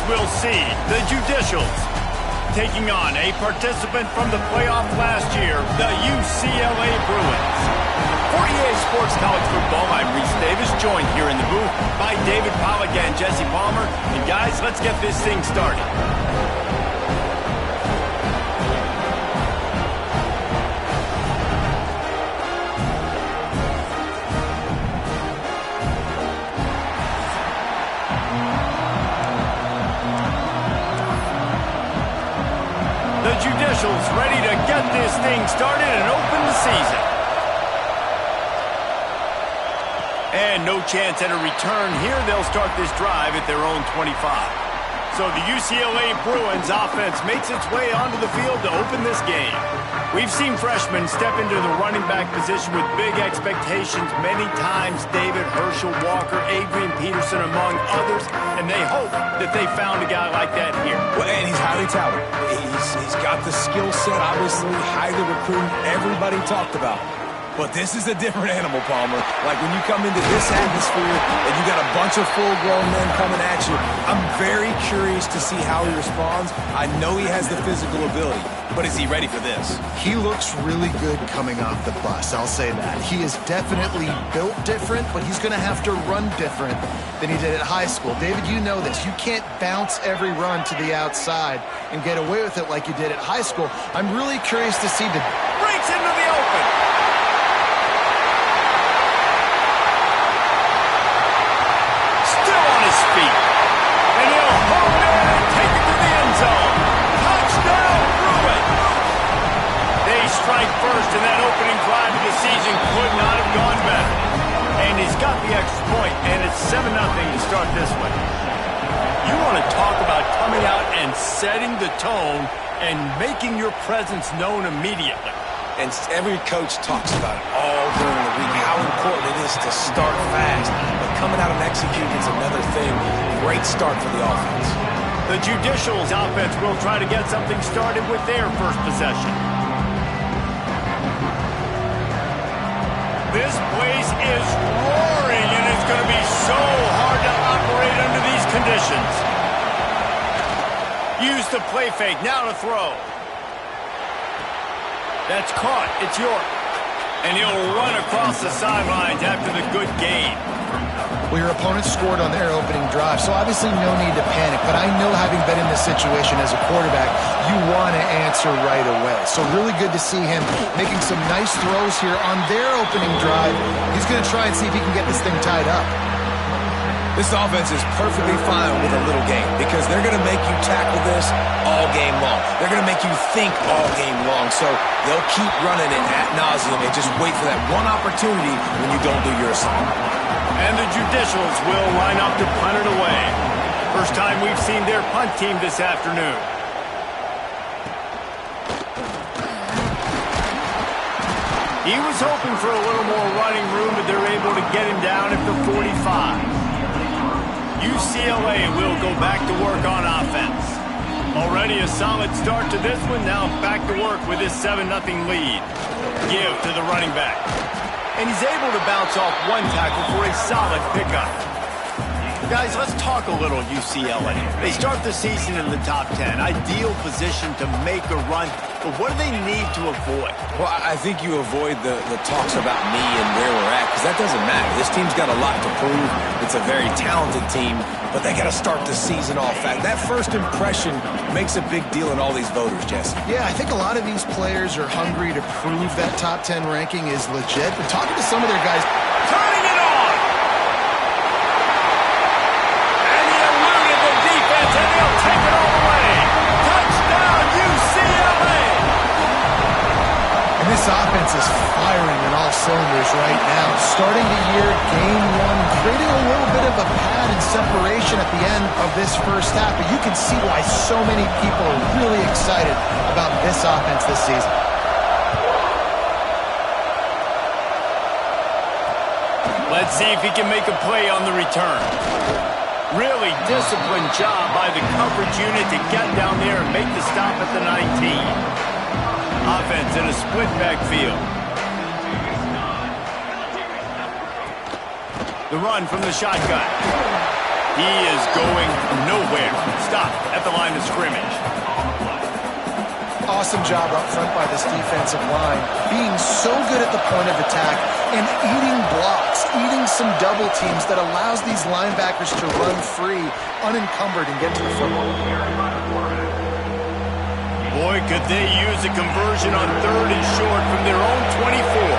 we'll see the Judicials taking on a participant from the playoff last year, the UCLA Bruins. For EA Sports College Football, I'm Reese Davis, joined here in the booth by David Pollack and Jesse Palmer. And guys, let's get this thing started. The Judicials ready to get this thing started and open the season. And no chance at a return here. They'll start this drive at their own 25. So the UCLA Bruins offense makes its way onto the field to open this game. We've seen freshmen step into the running back position with big expectations many times. David, Herschel, Walker, Adrian Peterson, among others. And they hope that they found a guy like that here. Well, and he's highly talented. He's got the skill set, obviously, highly recruited. Everybody talked about him. But this is a different animal, Palmer. Like when you come into this atmosphere and you got a bunch of full-grown men coming at you, I'm very curious to see how he responds. I know he has the physical ability, but is he ready for this? He looks really good coming off the bus, I'll say that. He is definitely built different, but he's going to have to run different than he did at high school. David, you know this. You can't bounce every run to the outside and get away with it like you did at high school. I'm really curious to see the... Breaks into the open. Feet. And he'll hold it and take it to the end zone. Touchdown, Bruins! They strike first, and that opening drive of the season could not have gone better. And he's got the extra point, and it's 7-0 to start this one. You want to talk about coming out and setting the tone and making your presence known immediately. And every coach talks about it all during the week, how important it is to start fast. But coming out and executing is another thing. Great start for the offense. The Judicials offense will try to get something started with their first possession. This place is roaring, and it's going to be so hard to operate under these conditions. Use the play fake, now to throw. That's caught. It's York. And he'll run across the sidelines after the good gain. Well, your opponent scored on their opening drive, so obviously no need to panic. But I know, having been in this situation as a quarterback, you want to answer right away. So really good to see him making some nice throws here on their opening drive. He's going to try and see if he can get this thing tied up. This offense is perfectly fine with a little game because they're going to make you tackle this all game long. They're going to make you think all game long. So they'll keep running it ad nauseum and just wait for that one opportunity when you don't do your assignment. And the Judicials will line up to punt it away. First time we've seen their punt team this afternoon. He was hoping for a little more running room, but they're able to get him down at the 45. UCLA will go back to work on offense. Already a solid start to this one. Now back to work with his 7-0 lead. Give to the running back. And he's able to bounce off one tackle for a solid pickup. Guys, let's talk a little UCLA. They start the season in the top 10. Ideal position to make a run. But what do they need to avoid? Well, I think you avoid the talks about me and where we're at, because that doesn't matter. This team's got a lot to prove. It's a very talented team, but they got to start the season off fast. That first impression makes a big deal in all these voters, Jesse. Yeah, I think a lot of these players are hungry to prove that top 10 ranking is legit. But talking to some of their guys... Turning it on! And he eluded the defense, and he'll take it all the way. Touchdown, UCLA! And this offense is firing on all cylinders right now. Starting the year, game one, creating a little bit of a pad and separation at the end of this first half. But you can see why so many people are really excited about this offense this season. Let's see if he can make a play on the return. Really disciplined job by the coverage unit to get down there and make the stop at the 19. Offense in a split backfield. The run from the shotgun. He is going nowhere. Stop at the line of scrimmage. Awesome job up front by this defensive line, being so good at the point of attack and eating blocks, eating some double teams that allows these linebackers to run free, unencumbered, and get to the football. Boy, could they use a conversion on 3rd and short from their own 24.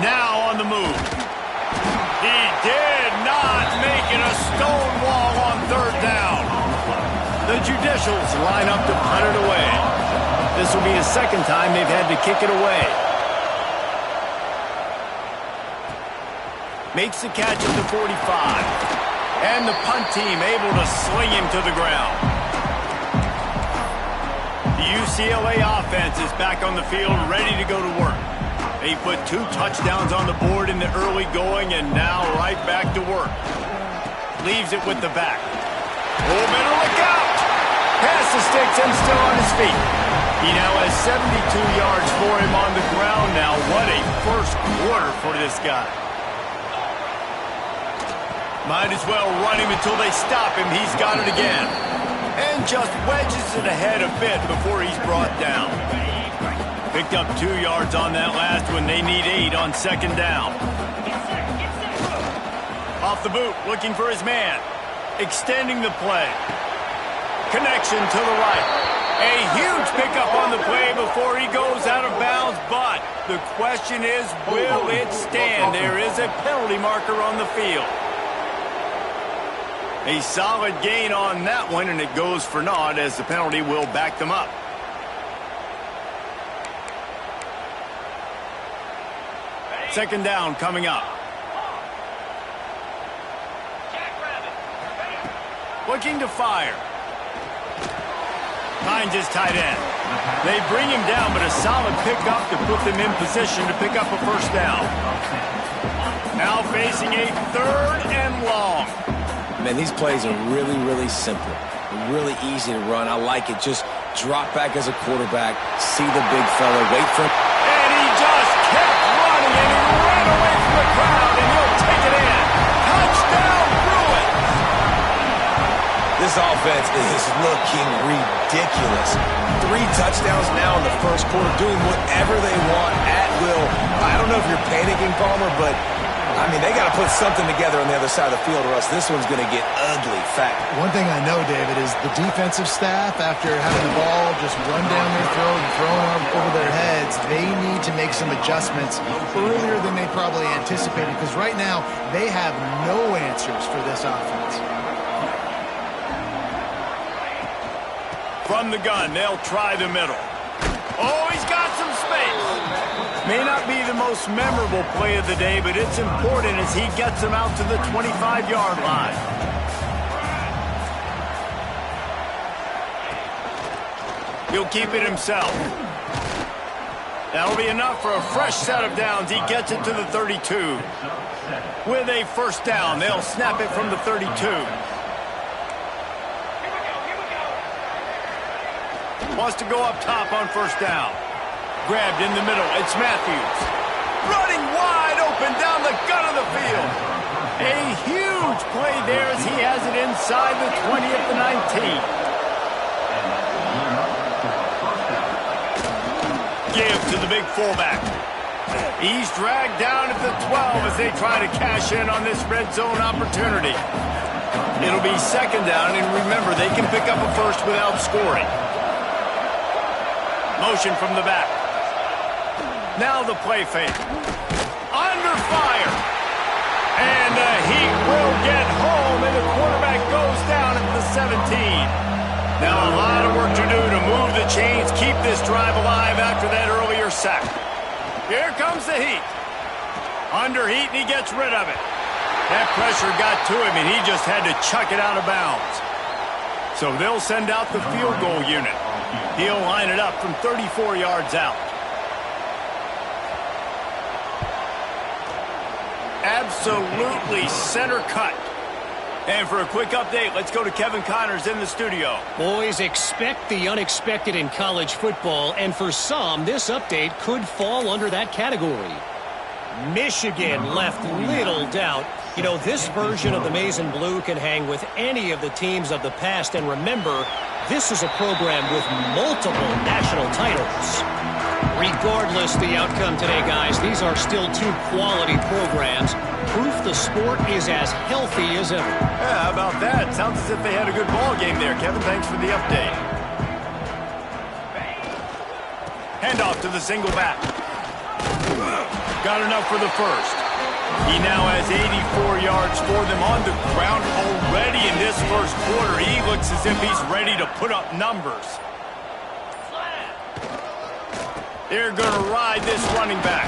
Now on the move. He did not make it a stone wall on 3rd down. The Judicials line up to punt it away. This will be the second time they've had to kick it away. Makes the catch at the 45. And the punt team able to sling him to the ground. The UCLA offense is back on the field, ready to go to work. They put 2 touchdowns on the board in the early going, and now right back to work. Leaves it with the back. Oh, better look out! Pass the sticks and still on his feet. He now has 72 yards for him on the ground now. What a first quarter for this guy. Might as well run him until they stop him. He's got it again. And just wedges it ahead a bit before he's brought down. Picked up 2 yards on that last one. They need 8 on 2nd down. Off the boot, looking for his man. Extending the play. Connection to the right. A huge pickup on the play before he goes out of bounds, but the question is, will it stand? There is a penalty marker on the field. A solid gain on that one, and it goes for naught as the penalty will back them up. Second down coming up. Looking to fire. Finds his tight end. They bring him down, but a solid pickup to put them in position to pick up a first down. Now facing a 3rd and long. Man, these plays are really, really simple. Really easy to run. I like it. Just drop back as a quarterback, see the big fella, wait for him. And he just kept running, and he ran away from the crowd, and he'll take it in. Touchdown, Bruins! This offense is looking ridiculous. 3 touchdowns now in the first quarter, doing whatever they want at will. I don't know if you're panicking, Palmer, but I mean, they got to put something together on the other side of the field or else this one's going to get ugly fast. One thing I know, David, is the defensive staff, after having the ball just run down their throat and thrown over their heads, they need to make some adjustments earlier than they probably anticipated, because right now they have no answers for this offense. From the gun, they'll try the middle. Oh, he's got some space. May not be the most memorable play of the day, but it's important as he gets them out to the 25-yard line. He'll keep it himself. That'll be enough for a fresh set of downs. He gets it to the 32. With a first down, they'll snap it from the 32. Wants to go up top on first down. Grabbed in the middle. It's Matthews. Running wide open down the gut of the field. A huge play there as he has it inside the 20 at the 19. Give to the big fullback. He's dragged down at the 12 as they try to cash in on this red zone opportunity. It'll be second down, and remember, they can pick up a first without scoring. Motion from the back. Now the play fake. Under fire. And he will get home, and the quarterback goes down at the 17. Now a lot of work to do to move the chains, keep this drive alive after that earlier sack. Here comes the heat. Under heat, and he gets rid of it. That pressure got to him, and he just had to chuck it out of bounds. So they'll send out the field goal unit. He'll line it up from 34 yards out. Absolutely center cut. And for a quick update, let's go to Kevin Connors in the studio. Boys, expect the unexpected in college football, and for some, this update could fall under that category. Michigan left little doubt. You know, this version of the maize and blue can hang with any of the teams of the past. And remember, this is a program with multiple national titles. Regardless the outcome today, guys, these are still two quality programs. Proof the sport is as healthy as ever. Yeah, how about that? Sounds as if they had a good ball game there. Kevin, thanks for the update. Handoff to the single back. Got enough for the first. He now has 84 yards for them on the ground already in this first quarter. He looks as if he's ready to put up numbers. They're going to ride this running back.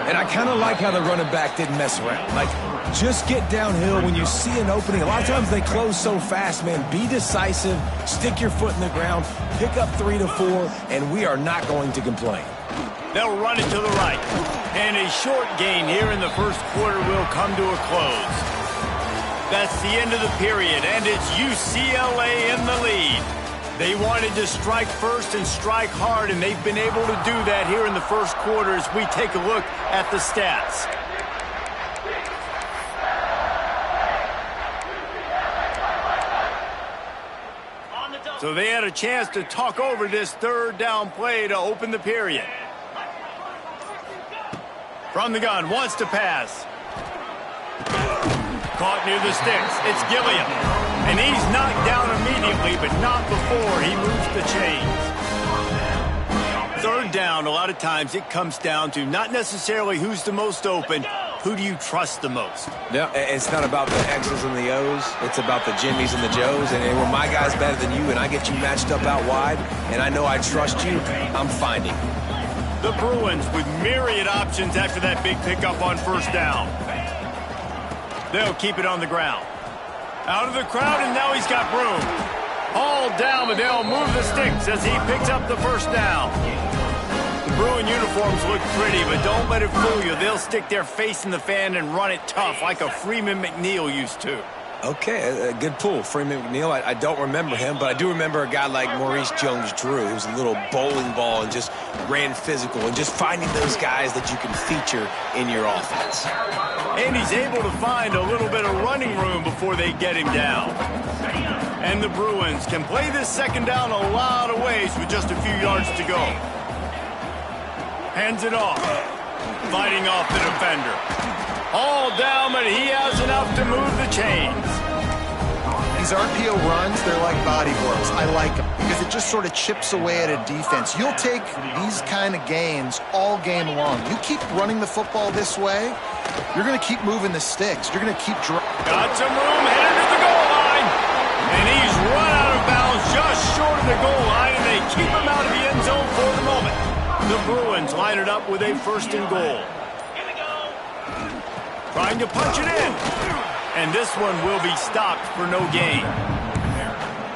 And I kind of like how the running back didn't mess around. Like, just get downhill when you see an opening. A lot of times they close so fast, man. Be decisive, stick your foot in the ground, pick up 3 to 4, and we are not going to complain. They'll run it to the right. And a short gain here in the first quarter will come to a close. That's the end of the period, and it's UCLA in the lead. They wanted to strike first and strike hard, and they've been able to do that here in the first quarter as we take a look at the stats. So they had a chance to talk over this third down play to open the period. From the gun, wants to pass. Caught near the sticks. It's Gilliam. And he's knocked down immediately, but not before he moves the chains. Third down, a lot of times it comes down to not necessarily who's the most open, who do you trust the most? Yeah, it's not about the X's and the O's. It's about the Jimmys and the Joes. And when my guy's better than you and I get you matched up out wide and I know I trust you, I'm finding. The Bruins with myriad options after that big pickup on first down. They'll keep it on the ground. Out of the crowd, and now he's got room. All down, but they'll move the sticks as he picks up the first down. The Bruin uniforms look pretty, but don't let it fool you. They'll stick their face in the fan and run it tough like a Freeman McNeil used to. Okay, a good pull. Freeman McNeil, I don't remember him, but I do remember a guy like Maurice Jones-Drew, who's a little bowling ball and just ran physical, and just finding those guys that you can feature in your offense. And he's able to find a little bit of running room before they get him down. And the Bruins can play this second down a lot of ways with just a few yards to go. Hands it off. Fighting off the defender. All down, but he has enough to move the chains. These RPO runs, they're like body blows. I like them because it just sort of chips away at a defense. You'll take these kind of gains all game long. You keep running the football this way, you're going to keep moving the sticks. You're going to keep got some room, headed to the goal line. And he's run out of bounds just short of the goal line, and they keep him out of the end zone for the moment. The Bruins line it up with a first and goal. Trying to punch it in. And this one will be stopped for no gain.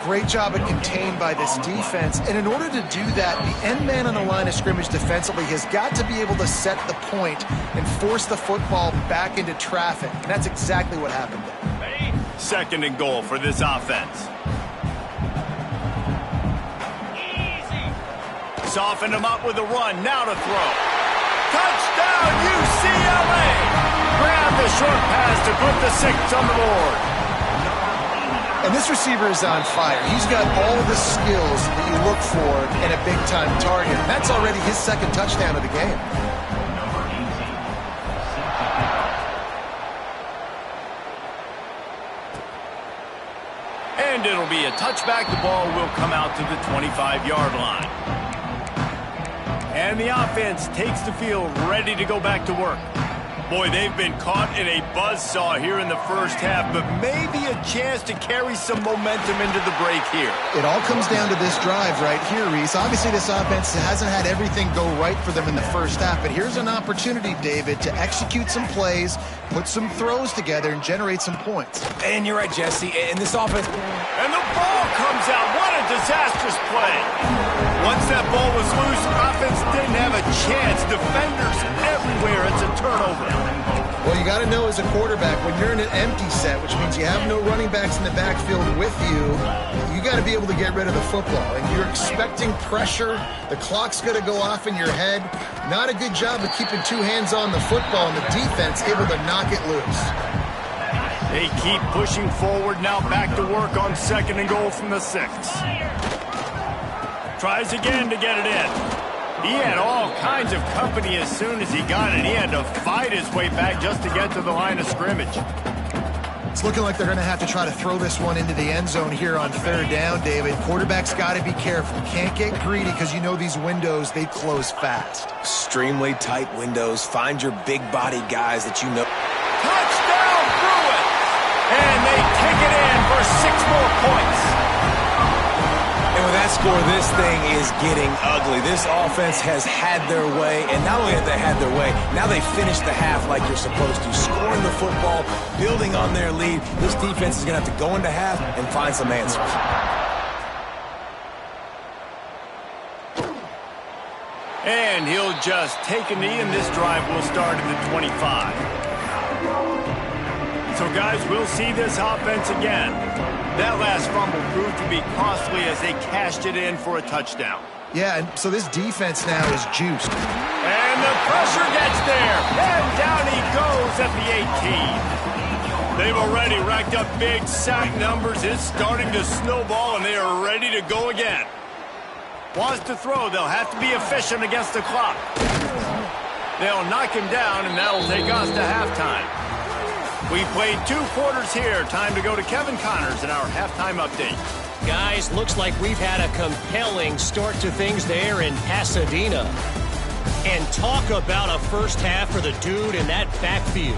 Great job of contained by this defense. And in order to do that, the end man on the line of scrimmage defensively has got to be able to set the point and force the football back into traffic. And that's exactly what happened there. Second and goal for this offense. Soften him up with a run. Now to throw. Touchdown, UCLA! Grab the short pass to put the 6 on the board. And this receiver is on fire. He's got all the skills that you look for in a big-time target. That's already his second touchdown of the game. And it'll be a touchback. The ball will come out to the 25-yard line. And the offense takes the field ready to go back to work. Boy, they've been caught in a buzzsaw here in the first half, but maybe a chance to carry some momentum into the break here. It all comes down to this drive right here, Reese. Obviously, this offense hasn't had everything go right for them in the first half, but here's an opportunity, David, to execute some plays, put some throws together, and generate some points. And you're right, Jesse. And this offense... And the ball comes out. What a disastrous play. Once that ball was loose, offense didn't have a chance. Defenders everywhere. It's a turnover. Well, you got to know as a quarterback, when you're in an empty set, which means you have no running backs in the backfield with you, you got to be able to get rid of the football. And you're expecting pressure. The clock's going to go off in your head. Not a good job of keeping two hands on the football, and the defense able to knock it loose. They keep pushing forward now, back to work on 2nd and goal from the 6. Tries again to get it in. He had all kinds of company as soon as he got it. He had to fight his way back just to get to the line of scrimmage. It's looking like they're going to have to try to throw this one into the end zone here on 3rd down, David. Quarterback's got to be careful. Can't get greedy because you know these windows, they close fast. Extremely tight windows. Find your big-bodied guys that you know. Touchdown, Bruins! And they take it in for 6 more points. And with that score, this thing is getting ugly. This offense has had their way, and not only have they had their way, now they finished the half like you're supposed to, scoring the football, building on their lead. This defense is going to have to go into half and find some answers. And he'll just take a knee, and this drive will start at the 25. So, guys, we'll see this offense again. That last fumble proved to be costly as they cashed it in for a touchdown. Yeah, and so this defense now is juiced. And the pressure gets there. And down he goes at the 18. They've already racked up big sack numbers. It's starting to snowball, and they are ready to go again. Wants to throw. They'll have to be efficient against the clock. They'll knock him down, and that'll take us to halftime. We played 2 quarters here. Time to go to Kevin Connors in our halftime update. Guys, looks like we've had a compelling start to things there in Pasadena. And talk about a first half for the dude in that backfield.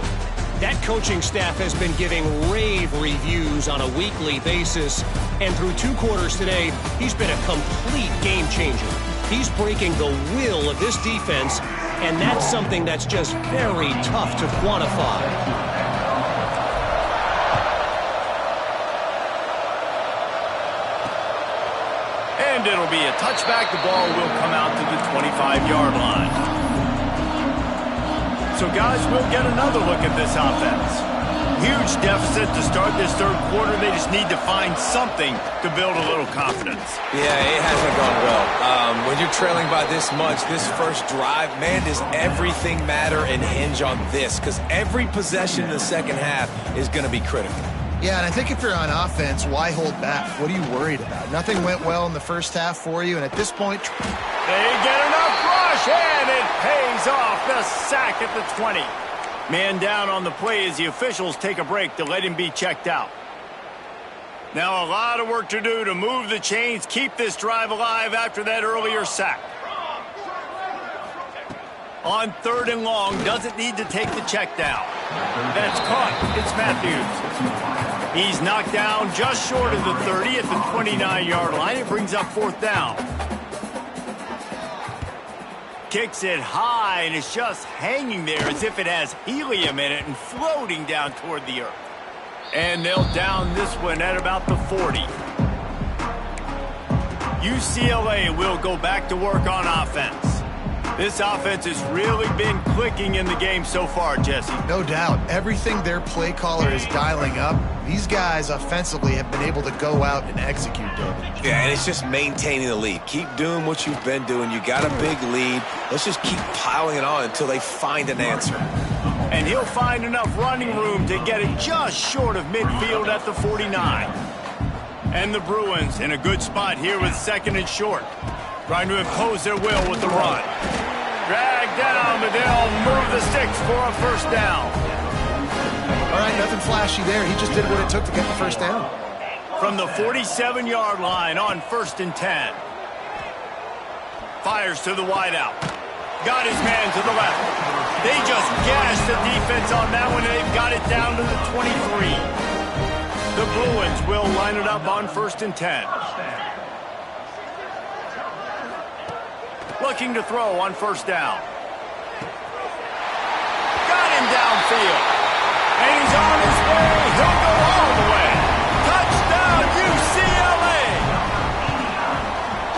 That coaching staff has been giving rave reviews on a weekly basis. And through 2 quarters today, he's been a complete game changer. He's breaking the will of this defense, and that's something that's just very tough to quantify. And it'll be a touchback. The ball will come out to the 25-yard line. So, guys, we'll get another look at this offense. Huge deficit to start this 3rd quarter. They just need to find something to build a little confidence. Yeah, it hasn't gone well. When you're trailing by this much, this first drive, man, does everything matter and hinge on this? Because every possession in the second half is going to be critical. Yeah, and I think if you're on offense, why hold back? What are you worried about? Nothing went well in the first half for you, and at this point... They get enough rush, and it pays off. The sack at the 20. Man down on the play as the officials take a break to let him be checked out. Now a lot of work to do to move the chains, keep this drive alive after that earlier sack. On 3rd and long, doesn't need to take the check down. That's caught. It's Matthews. He's knocked down just short of the 30 at the 29-yard line. It brings up 4th down. Kicks it high, and it's just hanging there as if it has helium in it and floating down toward the earth. And they'll down this one at about the 40. UCLA will go back to work on offense. This offense has really been clicking in the game so far, Jesse. No doubt. Everything their play caller is dialing up, these guys offensively have been able to go out and execute, David. Yeah, and it's just maintaining the lead. Keep doing what you've been doing. You got a big lead. Let's just keep piling it on until they find an answer. And he'll find enough running room to get it just short of midfield at the 49. And the Bruins in a good spot here with 2nd and short. Trying to impose their will with the run. Dragged down, but they'll move the sticks for a 1st down. All right, nothing flashy there. He just did what it took to get the 1st down. From the 47-yard line on 1st and 10. Fires to the wideout. Got his man to the left. They just gashed the defense on that one, and they've got it down to the 23. The Bruins will line it up on 1st and 10. Looking to throw on 1st down. Got him downfield. And he's on his way. He'll go all the way. Touchdown, UCLA!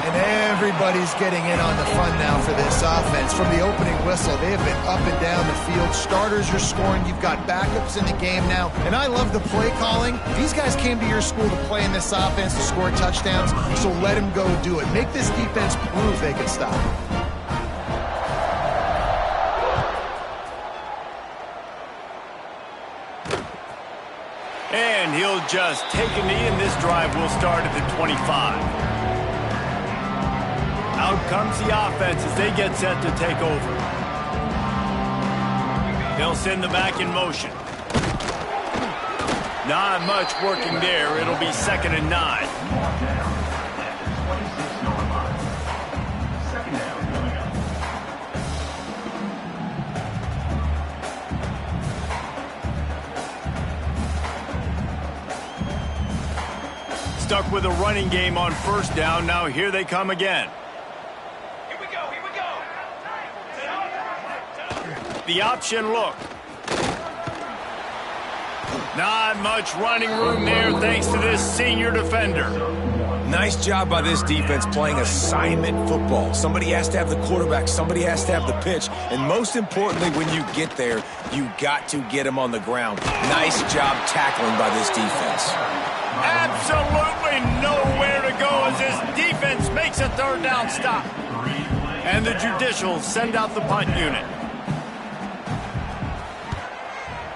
And everybody's getting in on the fun now for this offense. From the opening whistle, they have been up and down the field. Starters are scoring. You've got backups in the game now. And I love the play calling. These guys came to your school to play in this offense to score touchdowns, so let them go do it. Make this defense prove they can stop. And he'll just take a knee, and this drive will start at the 25. Out comes the offense as they get set to take over. They'll send the back in motion. Not much working there. It'll be 2nd and 9. Stuck with a running game on 1st down. Now here they come again. Here we go. The option look. Not much running room there thanks to this senior defender. Nice job by this defense playing assignment football. Somebody has to have the quarterback, somebody has to have the pitch, and most importantly, when you get there, you got to get him on the ground. Nice job tackling by this defense. Absolutely nowhere to go as this defense makes a 3rd down stop. And the Judicials send out the punt unit.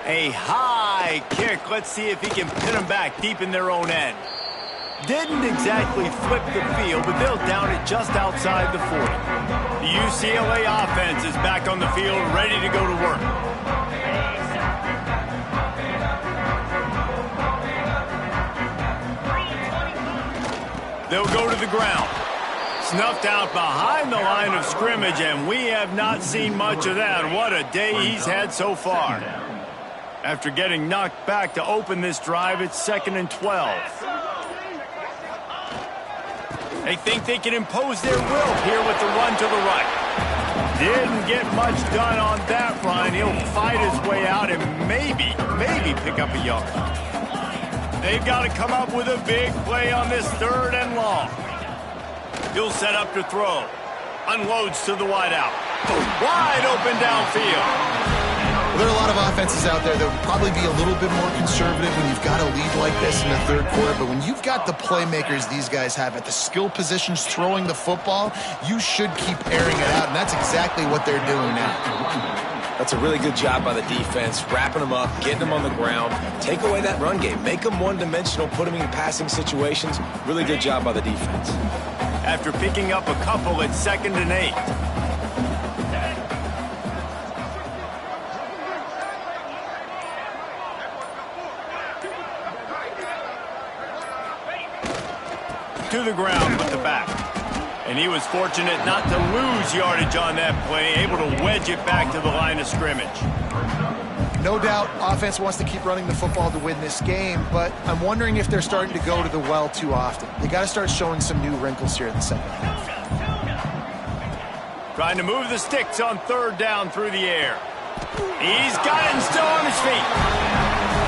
A high kick. Let's see if he can pin them back deep in their own end. Didn't exactly flip the field, but they'll down it just outside the 40. The UCLA offense is back on the field, ready to go to work. They'll go to the ground. Snuffed out behind the line of scrimmage, and we have not seen much of that. What a day he's had so far. After getting knocked back to open this drive, it's 2nd and 12. They think they can impose their will here with the run to the right. Didn't get much done on that run. He'll fight his way out and maybe pick up a yard. They've got to come up with a big play on this 3rd and long. He'll set up to throw. Unloads to the wideout. Wide open downfield. There are a lot of offenses out there that would probably be a little bit more conservative when you've got a lead like this in the 3rd quarter, but when you've got the playmakers these guys have at the skill positions throwing the football, you should keep airing it out, and that's exactly what they're doing now. That's a really good job by the defense, wrapping them up, getting them on the ground, take away that run game, make them one-dimensional, put them in passing situations. Really good job by the defense. After picking up a couple, it's 2nd and 8. To the ground with the back. And he was fortunate not to lose yardage on that play, able to wedge it back to the line of scrimmage. No doubt, offense wants to keep running the football to win this game, but I'm wondering if they're starting to go to the well too often. They got to start showing some new wrinkles here in the 2nd half. Trying to move the sticks on 3rd down through the air. He's got it and still on his feet.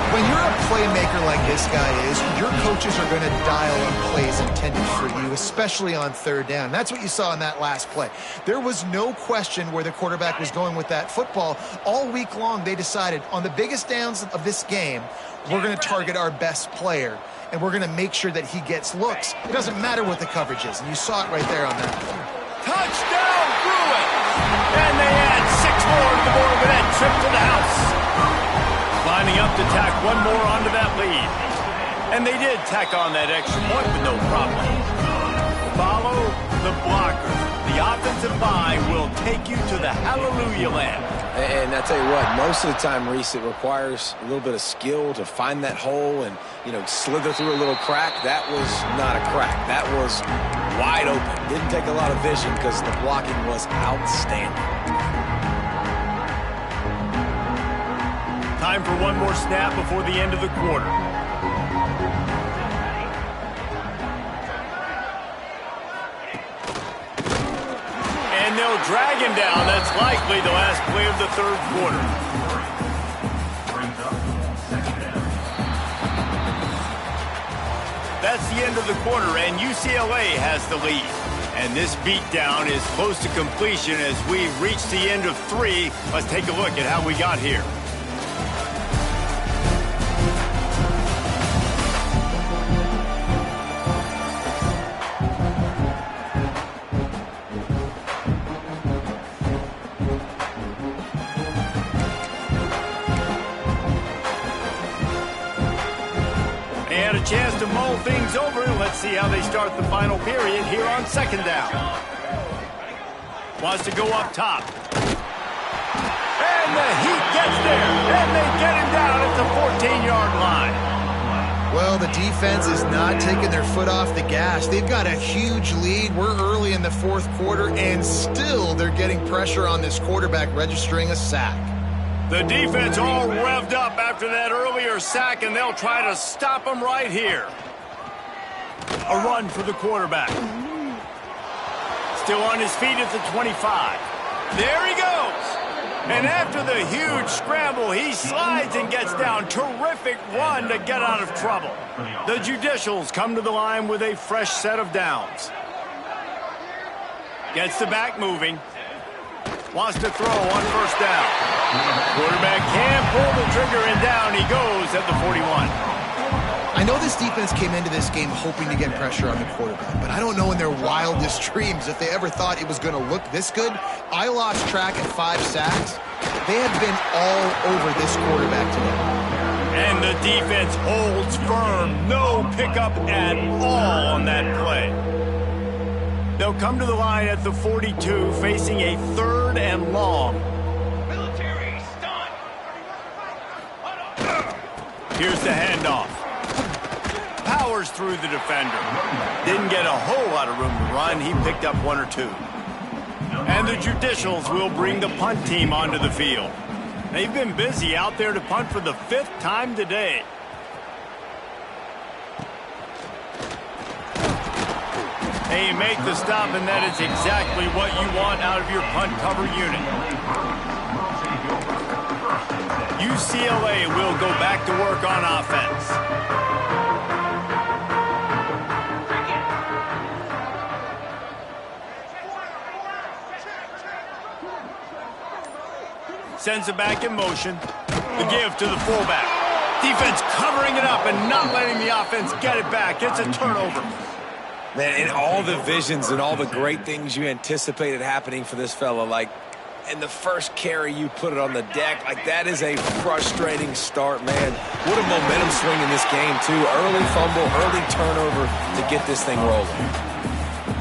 When you're a playmaker like this guy is, your coaches are going to dial up plays intended for you, especially on 3rd down. That's what you saw in that last play. There was no question where the quarterback was going with that football. All week long, they decided on the biggest downs of this game, we're going to target our best player, and we're going to make sure that he gets looks. It doesn't matter what the coverage is, and you saw it right there on that play. Touchdown, Bruins! And they add 6 more to the board with that trip to the house. Lining up to tack one more onto that lead. And they did tack on that extra point with no problem. Follow the blocker. The offensive line will take you to the hallelujah land. And I tell you what, most of the time, Reese, it requires a little bit of skill to find that hole and, slither through a little crack. That was not a crack. That was wide open. Didn't take a lot of vision because the blocking was outstanding. Time for one more snap before the end of the quarter. And they'll drag him down. That's likely the last play of the 3rd quarter. That's the end of the quarter, and UCLA has the lead. And this beatdown is close to completion as we reach the end of 3. Let's take a look at how we got here. had a chance to mull things over. Let's see how they start the final period here on second down. Wants to go up top. And the Heat gets there, and they get him down at the 14-yard line. Well, the defense is not taking their foot off the gas. They've got a huge lead. We're early in the fourth quarter, and still they're getting pressure on this quarterback, registering a sack. The defense all revved up after that earlier sack, and they'll try to stop him right here. A run for the quarterback. Still on his feet at the 25. There he goes. And after the huge scramble, he slides and gets down. Terrific run to get out of trouble. The Judicials come to the line with a fresh set of downs. Gets the back moving. Wants to throw on first down. Quarterback can pull the trigger, and down he goes at the 41. I know this defense came into this game hoping to get pressure on the quarterback, but I don't know in their wildest dreams if they ever thought it was going to look this good. I lost track at 5 sacks. They have been all over this quarterback today. And the defense holds firm. No pickup at all on that play. They'll come to the line at the 42, facing a 3rd and long. Military stunt. Here's the handoff. Powers through the defender. Didn't get a whole lot of room to run. He picked up 1 or 2. And the Judicials will bring the punt team onto the field. They've been busy out there to punt for the 5th time today. They make the stop, and that is exactly what you want out of your punt cover unit. UCLA will go back to work on offense. Sends it back in motion. The give to the fullback. Defense covering it up and not letting the offense get it back. It's a turnover. Man, and all the visions and all the great things you anticipated happening for this fella, like in the first carry you put it on the deck, like that is a frustrating start, man. What a momentum swing in this game, too. Early fumble, early turnover to get this thing rolling.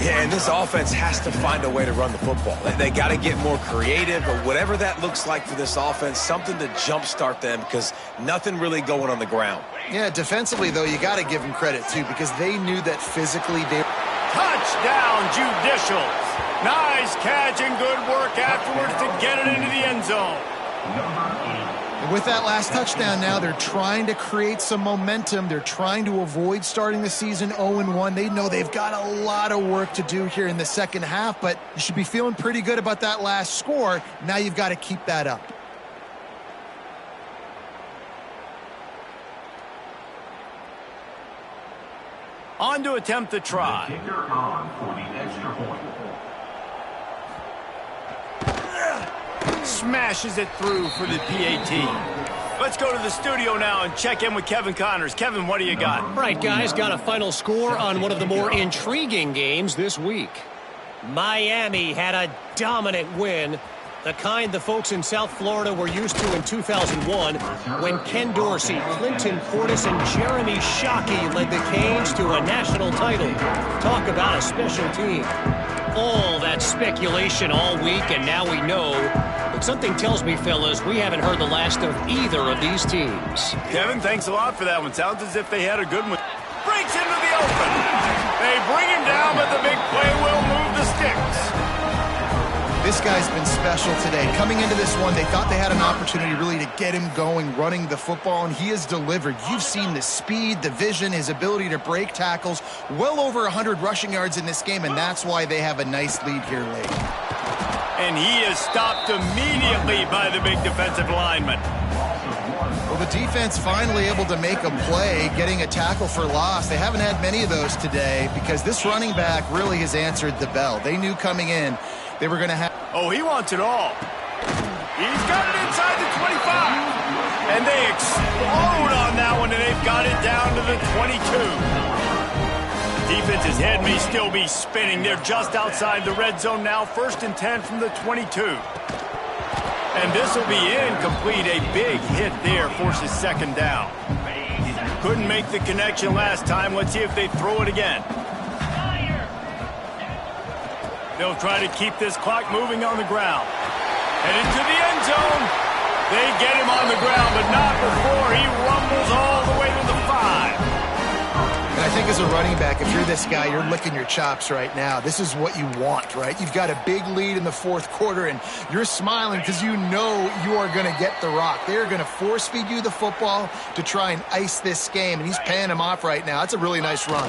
Yeah, and this offense has to find a way to run the football. They got to get more creative, or whatever that looks like for this offense, something to jumpstart them, because nothing really going on the ground. Yeah, defensively, though, you got to give them credit, too, because they knew that physically they... Touchdown, Judicials. Nice catch and good work afterwards to get it into the end zone. And with that last touchdown now, they're trying to create some momentum. They're trying to avoid starting the season 0-1. They know they've got a lot of work to do here in the second half, but you should be feeling pretty good about that last score. Now you've got to keep that up. On to attempt the try. Smashes it through for the PAT. Let's go to the studio now and check in with Kevin Connors. Kevin, what do you got? All right, guys, got a final score on one of the more intriguing games this week. Miami had a dominant win, the kind the folks in South Florida were used to in 2001 when Ken Dorsey, Clinton Portis, and Jeremy Shockey led the Canes to a national title. Talk about a special team. All that speculation all week, and now we know. But something tells me, fellas, we haven't heard the last of either of these teams. Kevin, thanks a lot for that one. Sounds as if they had a good one. Breaks into the open. They bring him down, but the big play will move the sticks. This guy's been special today. Coming into this one, they thought they had an opportunity really to get him going, running the football, and he has delivered. You've seen the speed, the vision, his ability to break tackles. Well over 100 rushing yards in this game, and that's why they have a nice lead here late. And he is stopped immediately by the big defensive lineman. Well, the defense finally able to make a play, getting a tackle for loss. They haven't had many of those today because this running back really has answered the bell. They knew coming in they were going to have... Oh, he wants it all. He's got it inside the 25. And they explode on that one, and they've got it down to the 22. Defense's head may still be spinning. They're just outside the red zone now. 1st and 10 from the 22. And this will be incomplete. A big hit there forces second down. Couldn't make the connection last time. Let's see if they throw it again. They'll try to keep this clock moving on the ground. And into the end zone. They get him on the ground, but not before he rumbles all the way to the 5. And I think as a running back, if you're this guy, you're licking your chops right now. This is what you want, right? You've got a big lead in the fourth quarter, and you're smiling because you know you are going to get the rock. They're going to force-feed you the football to try and ice this game, and he's paying him off right now. That's a really nice run.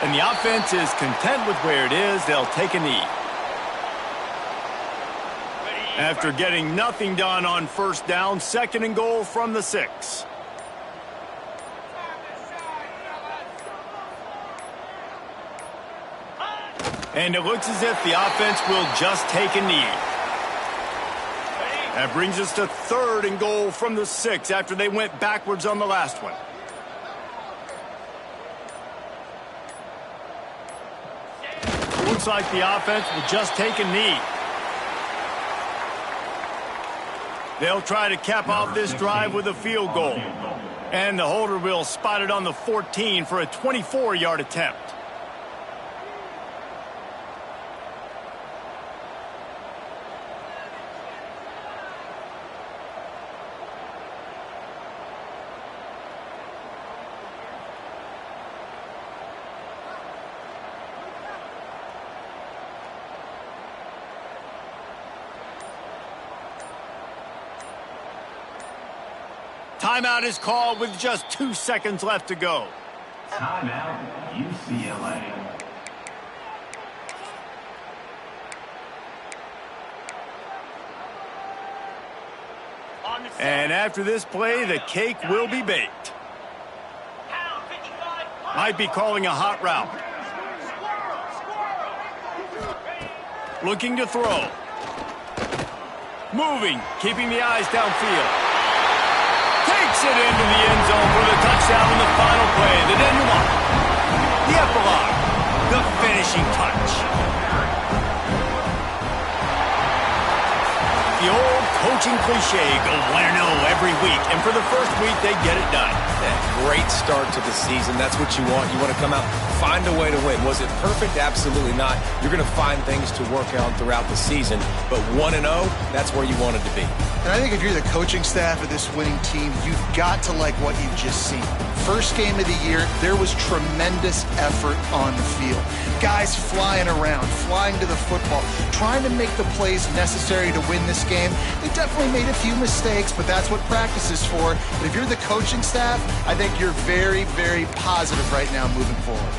And the offense is content with where it is. They'll take a knee. After getting nothing done on first down, 2nd and goal from the 6. And it looks as if the offense will just take a knee. That brings us to 3rd and goal from the 6 after they went backwards on the last one. Looks like the offense will just take a knee. They'll try to cap off this drive with a field goal. And the holder will spot it on the 14 for a 24-yard attempt. Timeout is called with just 2 seconds left to go. Timeout, UCLA. And after this play, the cake will be baked. Might be calling a hot route. Looking to throw. Moving, keeping the eyes downfield. Takes it into the end zone for the touchdown in the final play. The denouement. The epilogue. The finishing touch. The old coaching cliche, go 1-0 every week. And for the first week, they get it done. Great start to the season. That's what you want. You want to come out, find a way to win. Was it perfect? Absolutely not. You're going to find things to work on throughout the season. But 1-0, that's where you wanted to be. And I think if you're the coaching staff of this winning team, you've got to like what you've just seen. First game of the year, there was tremendous effort on the field. Guys flying around, flying to the football, trying to make the plays necessary to win this game. They definitely made a few mistakes, but that's what practice is for. But if you're the coaching staff, I think you're very, very positive right now moving forward.